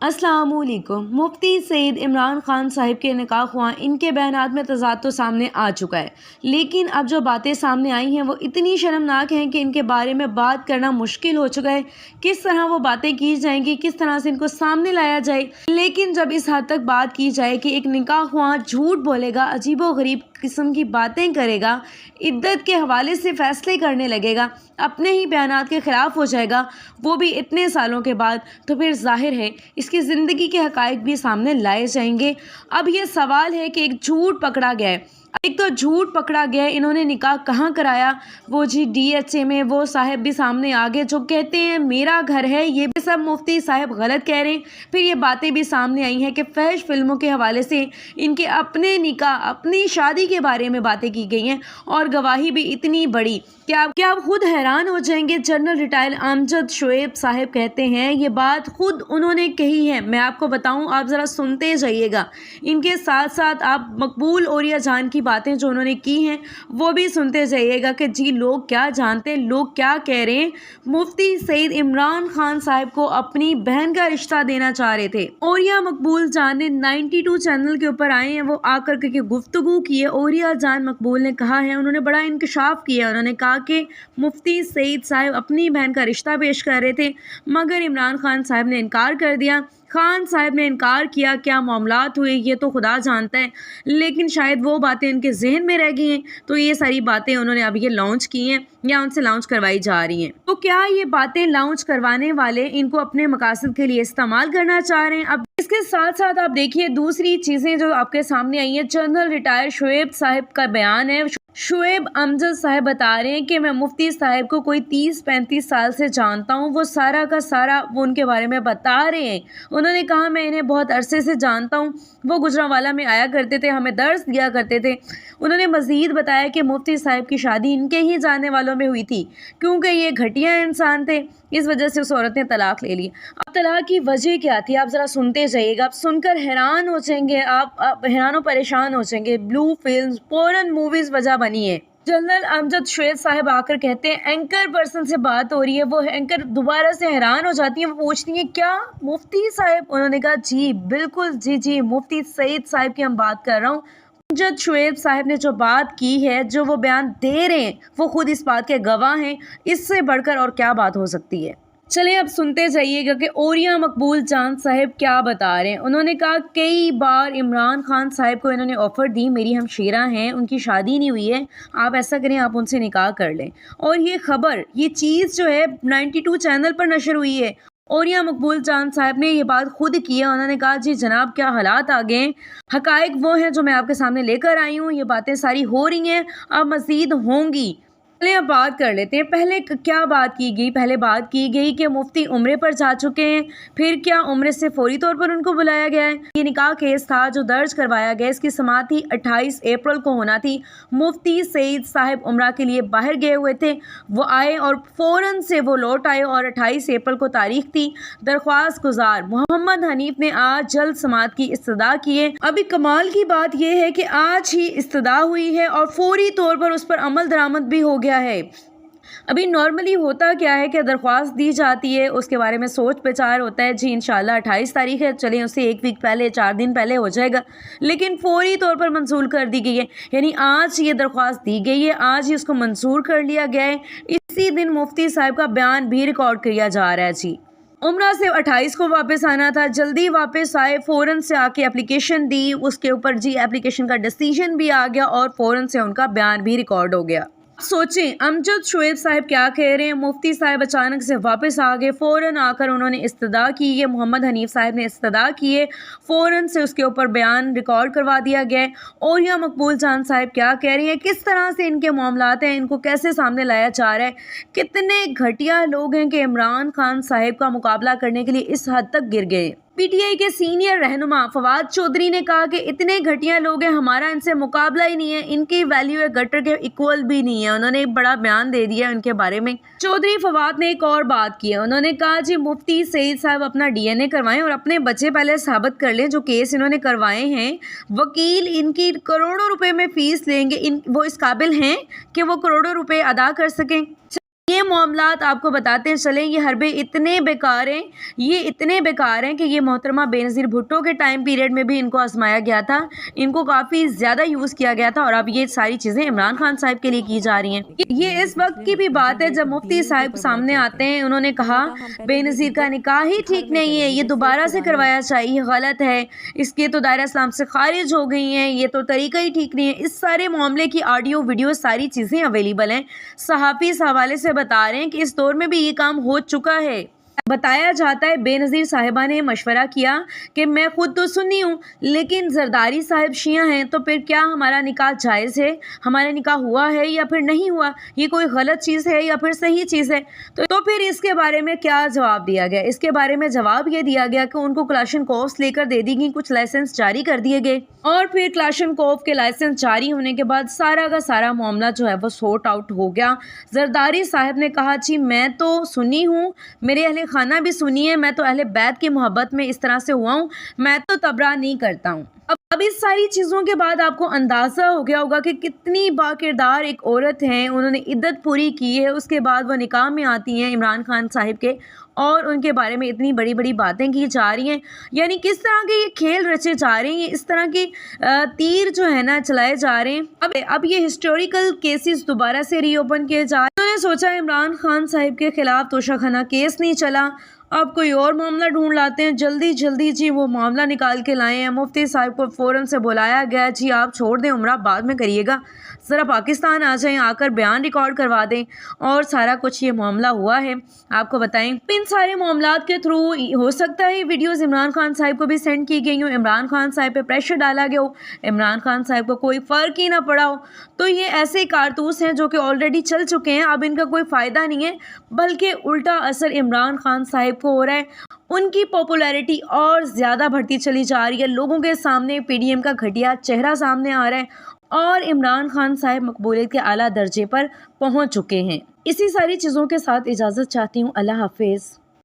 अस्सलाम वालेकुम। मुफ्ती सईद इमरान खान साहिब के निकाह ख्वाह, इनके बयानात में तज़ाद तो सामने आ चुका है, लेकिन अब जो बातें सामने आई हैं वो इतनी शर्मनाक हैं कि इनके बारे में बात करना मुश्किल हो चुका है। किस तरह वो बातें की जाएंगी, किस तरह से इनको सामने लाया जाए। लेकिन जब इस हद तक बात की जाए कि एक निकाह ख्वाह झूठ बोलेगा, अजीबो गरीब किस्म की बातें करेगा, इद्दत के हवाले से फ़ैसले करने लगेगा, अपने ही बयानात के ख़िलाफ़ हो जाएगा, वो भी इतने सालों के बाद, तो फिर ज़ाहिर है इसकी ज़िंदगी के हक़ाइक़ भी सामने लाए जाएंगे। अब ये सवाल है कि एक झूठ पकड़ा गया है, एक तो झूठ पकड़ा गया है। इन्होंने निकाह कहाँ कराया? वो जी DHA में। वो साहब भी सामने आ गए जो कहते हैं मेरा घर है। ये भी सब मुफ्ती साहब गलत कह रहे हैं। फिर ये बातें भी सामने आई हैं कि फहश फिल्मों के हवाले से इनके अपने निकाह, अपनी शादी के बारे में बातें की गई हैं, और गवाही भी इतनी बड़ी कि आप खुद हैरान हो जाएंगे। जनरल रिटायर अमजद शोएब साहब कहते हैं, ये बात खुद उन्होंने कही है। मैं आपको बताऊं, आप ज़रा सुनते जाइएगा। इनके साथ साथ आप मकबूल औरिया जान की बातें जो उन्होंने की हैं वो भी सुनते जाइएगा कि जी लोग क्या जानते हैं, लोग क्या कह रहे हैं। मुफ्ती सईद इमरान खान साहब को अपनी बहन का रिश्ता देना चाह रहे थे। औरिया मकबूल जान ने 92 चैनल के ऊपर आए हैं, वो आकर के गुफ्तगू की है। औरिया जान मकबूल ने कहा है, उन्होंने बड़ा इंकशाफ किया। उन्होंने कहा कि मुफ्ती सईद साहब अपनी बहन का रिश्ता पेश कर रहे थे, मगर इमरान खान साहब ने इनकार कर दिया। खान साहब ने इनकार किया, क्या मामलात हुए ये तो खुदा जानता है, लेकिन शायद वो बातें उनके जहन में रह गई हैं, तो ये सारी बातें उन्होंने अब ये लॉन्च की हैं या उनसे लॉन्च करवाई जा रही हैं। तो क्या ये बातें लॉन्च करवाने वाले इनको अपने मकासद के लिए इस्तेमाल करना चाह रहे हैं? अब इसके साथ साथ आप देखिए दूसरी चीज़ें जो आपके सामने आई हैं। जनरल रिटायर शोएब साहब का बयान है। शोएब अमजद साहब बता रहे हैं कि मैं मुफ्ती साहब को कोई 30-35 साल से जानता हूं। वो सारा का सारा वो उनके बारे में बता रहे हैं। उन्होंने कहा मैं इन्हें बहुत अरसे से जानता हूं, वो गुजरांवाला में आया करते थे, हमें दर्स दिया करते थे। उन्होंने मज़ीद बताया कि मुफ्ती साहब की शादी इनके ही जानने वालों में हुई थी, क्योंकि ये घटिया इंसान थे, इस वजह से उस औरत ने तलाक ले ली। अब तलाक की वजह क्या थी, आप ज़रा सुनते जाइएगा। आप सुनकर हैरान हो जाएंगे, आप हैरान परेशान हो जाएंगे। ब्लू फिल्म, पोर्न मूवीज़ वजह बनी है। जनरल अमजद शोएब साहब आकर कहते हैं, एंकर पर्सन से बात हो रही है, वो एंकर दोबारा से हैरान हो जाती है। वो पूछती है क्या मुफ्ती साहब? उन्होंने कहा जी बिल्कुल, जी मुफ्ती सईद साहब की हम बात कर रहा हूँ। अमजद शोएब साहब ने जो बात की है, जो वो बयान दे रहे हैं, वो खुद इस बात के गवाह हैं। इससे बढ़कर और क्या बात हो सकती है? चलिए अब सुनते जाइएगा कि औरिया मकबूल जान साहब क्या बता रहे हैं। उन्होंने कहा कई बार इमरान खान साहब को इन्होंने ऑफ़र दी, मेरी हमशीरा हैं, उनकी शादी नहीं हुई है, आप ऐसा करें आप उनसे निकाह कर लें। और ये खबर, ये चीज़ जो है 92 चैनल पर नशर हुई है। औरिया मकबूल जान साहब ने ये बात खुद की है। उन्होंने कहा जी जनाब क्या हालात आ गए, हकायक वो हैं जो मैं आपके सामने लेकर आई हूँ। ये बातें सारी हो रही हैं, अब मज़ीद होंगी। चलिए अब बात कर लेते हैं। पहले क्या बात की गई? पहले बात की गई कि मुफ्ती उम्रे पर जा चुके हैं। फिर क्या उम्रे से फौरी तौर पर उनको बुलाया गया है? ये निकाह केस था जो दर्ज करवाया गया, इसकी समाअत 28 अप्रैल को होना थी। मुफ्ती सईद साहब उम्रा के लिए बाहर गए हुए थे, वो आए और फ़ौरन से वो लौट आए, और 28 अप्रैल को तारीख थी। दरख्वास्त गुजार मोहम्मद हनीफ ने आज जल्द समाअत की इस्तदा की है। अभी कमाल की बात यह है कि आज ही इस्तदा हुई है और फौरी तौर पर उस पर अमल दरामद भी हो गया है। अभी नॉर्मली होता क्या है कि दरख्वास्त दी जाती है, उसके बारे में सोच विचार होता है, जी इंशाल्लाह 28 तारीख है, चलें उससे 1 वीक पहले, 4 दिन पहले हो जाएगा, लेकिन फौरी तौर पर मंजूर कर दी गई है। यानी आज ये दरख्वास्त दी गई है, आज ही उसको मंजूर कर लिया गया है। इसी दिन मुफ्ती साहब का बयान भी रिकॉर्ड किया जा रहा है। जी उम्रा से 28 को वापस आना था, जल्दी वापस आए, फ़ौरन से आके एप्लीकेशन दी, उसके ऊपर जी एप्लीकेशन का डिसीजन भी आ गया और फ़ौरन से उनका बयान भी रिकॉर्ड हो गया। सोचें अमजद शोएब साहब क्या कह रहे हैं। मुफ्ती साहब अचानक से वापस आ गए, फ़ौरन आकर उन्होंने इस्तदा की है, मोहम्मद हनीफ साहब ने इस्तदा की है, फ़ौरन से उसके ऊपर बयान रिकॉर्ड करवा दिया गया है। और या मकबूल जान साहब क्या कह रही हैं, किस तरह से इनके मामलात हैं, इनको कैसे सामने लाया जा रहा है, कितने घटिया लोग हैं कि इमरान खान साहब का मुकाबला करने के लिए इस हद तक गिर गए। PTI के सीनियर रहनुमा फवाद चौधरी ने कहा कि इतने घटिया लोग हैं, हमारा इनसे मुकाबला ही नहीं है, इनकी वैल्यू है गटर के इक्वल भी नहीं है। उन्होंने एक बड़ा बयान दे दिया उनके बारे में। चौधरी फवाद ने एक और बात की है, उन्होंने कहा जी मुफ्ती सईद साहब अपना DNA करवाएं और अपने बच्चे पहले साबित कर लें, जो केस इन्होंने करवाए हैं, वकील इनकी करोड़ों रुपए में फ़ीस लेंगे, वो इस काबिल हैं कि वो करोड़ों रुपए अदा कर सकें। یہ معاملات آپ کو بتاتے چلیں یہ حربے اتنے بیکار ہیں کہ یہ محترمہ بے نظیر بھٹو کے ٹائم پیریڈ میں بھی ان کو آزمایا گیا تھا، ان کو کافی زیادہ یوز کیا گیا تھا، اور اب یہ ساری چیزیں عمران خان صاحب کے لیے کی جا رہی ہیں۔ یہ اس وقت کی بھی بات ہے جب مفتی صاحب سامنے آتے ہیں، انہوں نے کہا بے نظیر کا نکاح ہی ٹھیک نہیں ہے، یہ دوبارہ سے کروایا چاہیے، غلط ہے، اس کے تو دائرہ اسلام سے خارج ہو گئی ہیں، یہ تو طریقہ ہی ٹھیک نہیں ہے۔ اس سارے معاملے کی آڈیو ویڈیو ساری چیزیں اویلیبل ہیں، صحافی اس حوالے سے بتا رہے ہیں کہ اس دور میں بھی یہ کام ہو چکا ہے۔ بتایا جاتا ہے بے نظیر صاحبہ نے مشورہ کیا کہ میں خود تو سنی ہوں لیکن زرداری صاحب شیعہ ہیں، تو پھر کیا ہمارا نکاح جائز ہے، ہمارا نکاح ہوا ہے یا پھر نہیں ہوا، یہ کوئی غلط چیز ہے یا پھر صحیح چیز ہے؟ تو پھر اس کے بارے میں کیا جواب دیا گیا؟ اس کے بارے میں جواب یہ دیا گیا کہ ان کو کلاشنکوفs لے کر دے دی گئی، کچھ لائسنس جاری کر دیے گئے، اور پھر کلاشنکوف کے لائسنس جاری ہونے کے بعد سارا کا سارا معاملہ جو ہے وہ سورٹ آؤٹ ہو گیا۔ زرداری صاحب نے کہا جی میں تو سنی ہوں، میرے اہل خانہ بھی سنی ہے، میں تو اہل بیت کی محبت میں اس طرح سے ہوا ہوں، میں تو تبرہ نہیں کرتا ہوں۔ اب اس ساری چیزوں کے بعد آپ کو اندازہ ہو گیا ہوگا کہ کتنی باکردار ایک عورت ہیں، انہوں نے عدت پوری کی ہے، اس کے بعد وہ نکاح میں آتی ہیں عمران خان صاحب کے، اور ان کے بارے میں اتنی بڑی بڑی باتیں کی جا رہی ہیں، یعنی کس طرح کے یہ کھیل رچے جا رہے ہیں، اس طرح کے تیر جو ہے نا چلائے جا رہے ہیں۔ اب یہ ہسٹوریکل کیسز دوبارہ سے ری اوپن کیے جا رہے ہیں۔ انہوں نے سوچا عمران خان صاحب کے خلاف توشہ خانہ کیس نہیں چلا، اب کوئی اور معاملہ ڈھونڈ لاتے ہیں، جلدی جلدی جی وہ معاملہ نکال کے لائے ہیں۔ مفتی صاحب کو فوراً سے بلایا گیا، جی آپ چھوڑ دیں عمرہ بعد میں کریے گا، ذرا پاکستان آ جائیں، آ کر بیان ریکارڈ کروا دیں، اور سارا کچھ یہ معاملہ ہوا ہے۔ آپ کو بتائیں ان سارے معاملات کے تھرو ہو سکتا ہے ویڈیوز عمران خان صاحب کو بھی سینڈ کی گئی ہوں، عمران خان صاحب پہ پریشر ڈالا گیا ہو، عمران خان صاحب کو کوئی فرق ہی نہ پڑا ہو۔ تو یہ ایسے کارتوس ہیں جو کہ آلریڈی چل چکے ہیں، اب ان کا کوئی فائدہ نہیں ہے، بلکہ الٹا اثر عمران خان صاحب کو ہو رہا ہے، ان کی پاپولیرٹی اور زیادہ بڑھتی چلی جا رہی ہے، لوگوں کے سامنے پی ڈی ایم کا گھٹیا چہرہ سامنے آ رہا ہے، اور عمران خان صاحب مقبولیت کے اعلیٰ درجے پر پہنچ چکے ہیں۔ اسی ساری چیزوں کے ساتھ اجازت چاہتی ہوں، اللہ حافظ۔